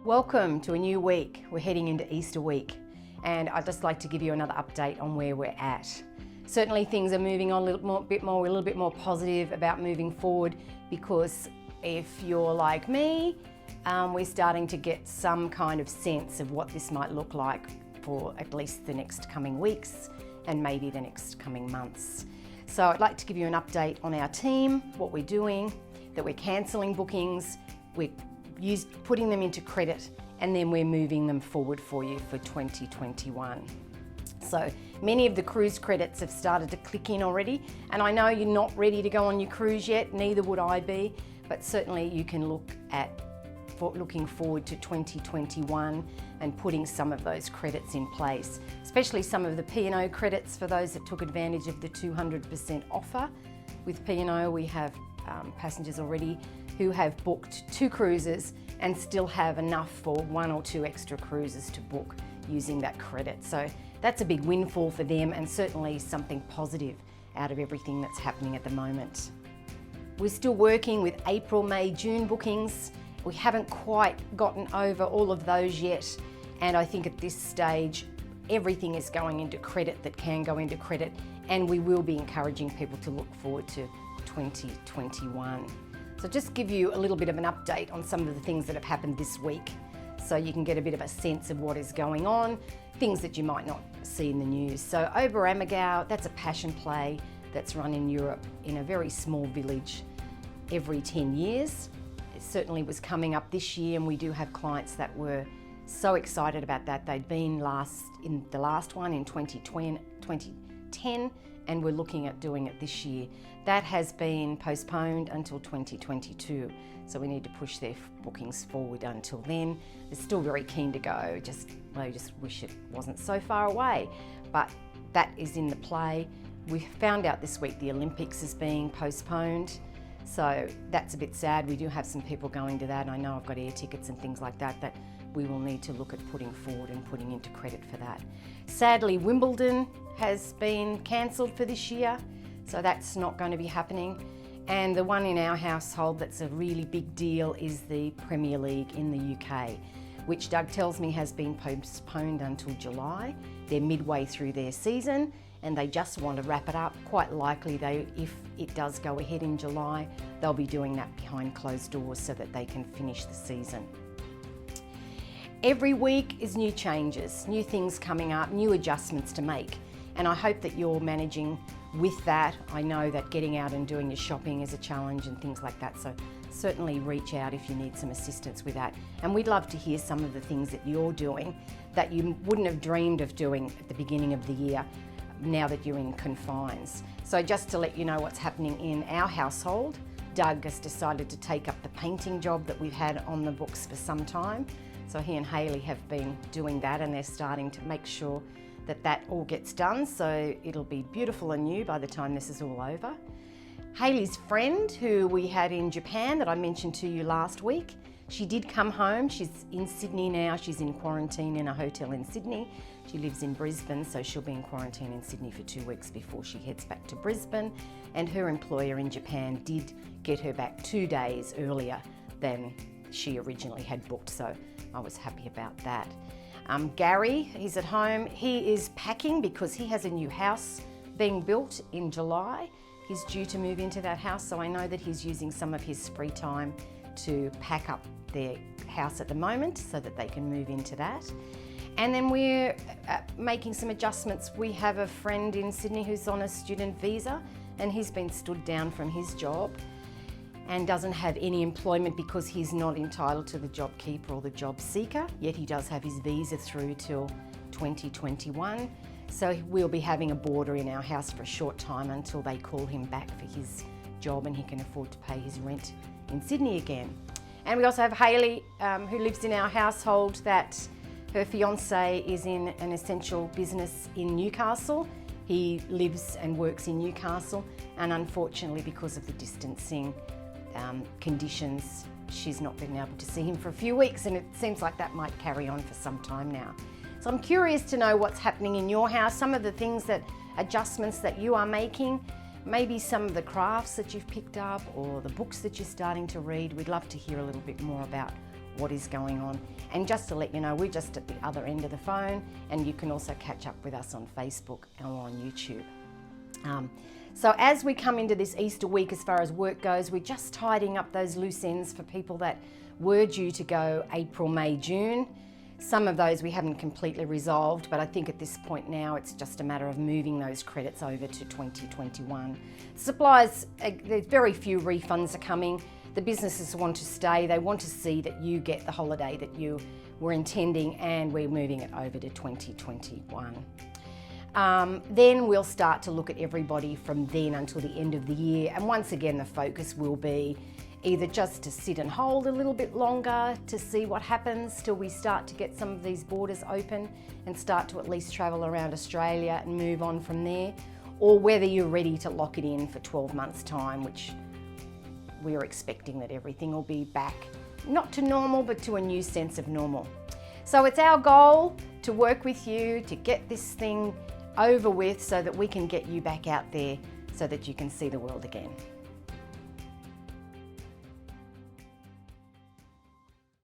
Welcome to a new week. We're heading into Easter week, and I'd just like to give you another update on where we're at. Certainly things are moving on a little bit more positive about moving forward, because if you're like me, we're starting to get some kind of sense of what this might look like for at least the next coming weeks and maybe the next coming months. So I'd like to give you an update on our team, what we're doing, that we're cancelling bookings, we're putting them into credit, and then we're moving them forward for you for 2021. So many of the cruise credits have started to click in already, and I know you're not ready to go on your cruise yet, neither would I be, but certainly you can look at looking forward to 2021 and putting some of those credits in place, especially some of the P&O credits for those that took advantage of the 200% offer. With P&O, we have passengers already who have booked 2 cruises and still have enough for 1 or 2 extra cruises to book using that credit. So that's a big windfall for them, and certainly something positive out of everything that's happening at the moment. We're still working with April, May, June bookings. We haven't quite gotten over all of those yet, and I think at this stage everything is going into credit that can go into credit, and we will be encouraging people to look forward to 2021. So just give you a little bit of an update on some of the things that have happened this week, so you can get a bit of a sense of what is going on, things that you might not see in the news. So Oberammergau, that's a passion play that's run in Europe in a very small village every 10 years. It certainly was coming up this year, and we do have clients that were so excited about that. They'd been in the last one in 2010, and we're looking at doing it this year. That has been postponed until 2022, so we need to push their bookings forward until then. They're still very keen to go, I just wish it wasn't so far away, but that is in the play. We found out this week the Olympics is being postponed, so that's a bit sad. We do have some people going to that, and I know I've got air tickets and things like that that we will need to look at putting forward and putting into credit for that. Sadly, Wimbledon has been cancelled for this year, so that's not going to be happening. And the one in our household that's a really big deal is the Premier League in the UK, which Doug tells me has been postponed until July. They're midway through their season, and they just want to wrap it up. Quite likely, if it does go ahead in July, they'll be doing that behind closed doors so that they can finish the season. Every week is new changes, new things coming up, new adjustments to make, and I hope that you're managing with that. I know that getting out and doing your shopping is a challenge and things like that, so certainly reach out if you need some assistance with that. And we'd love to hear some of the things that you're doing that you wouldn't have dreamed of doing at the beginning of the year, now that you're in confines. So just to let you know what's happening in our household, Doug has decided to take up the painting job that we've had on the books for some time. So he and Hayley have been doing that, and they're starting to make sure that that all gets done, so it'll be beautiful and new by the time this is all over. Hayley's friend, who we had in Japan that I mentioned to you last week, she did come home. She's in Sydney now. She's in quarantine in a hotel in Sydney. She lives in Brisbane, so she'll be in quarantine in Sydney for 2 weeks before she heads back to Brisbane. And her employer in Japan did get her back 2 days earlier than she originally had booked, so I was happy about that. Gary, he's at home. He is packing because he has a new house being built in July. He's due to move into that house, so I know that he's using some of his free time to pack up their house at the moment so that they can move into that. And then we're making some adjustments. We have a friend in Sydney who's on a student visa, and he's been stood down from his job and doesn't have any employment because he's not entitled to the job keeper or the job seeker, yet he does have his visa through till 2021. So we'll be having a boarder in our house for a short time until they call him back for his job and he can afford to pay his rent in Sydney again. And we also have Hayley, who lives in our household, that her fiance is in an essential business in Newcastle. He lives and works in Newcastle, and unfortunately because of the distancing conditions, she's not been able to see him for a few weeks, and it seems like that might carry on for some time now. So I'm curious to know what's happening in your house, some of the adjustments that you are making, maybe some of the crafts that you've picked up or the books that you're starting to read. We'd love to hear a little bit more about what is going on. And just to let you know, we're just at the other end of the phone, and you can also catch up with us on Facebook or on YouTube. So as we come into this Easter week, as far as work goes, we're just tidying up those loose ends for people that were due to go April, May, June. Some of those we haven't completely resolved, but I think at this point now it's just a matter of moving those credits over to 2021. Suppliers, there's very few refunds are coming. The businesses want to stay. They want to see that you get the holiday that you were intending, and we're moving it over to 2021. Then we'll start to look at everybody from then until the end of the year. And once again, the focus will be either just to sit and hold a little bit longer to see what happens till we start to get some of these borders open and start to at least travel around Australia and move on from there, or whether you're ready to lock it in for 12 months' time, which we're expecting that everything will be back, not to normal, but to a new sense of normal. So it's our goal to work with you to get this thing over with so that we can get you back out there so that you can see the world again.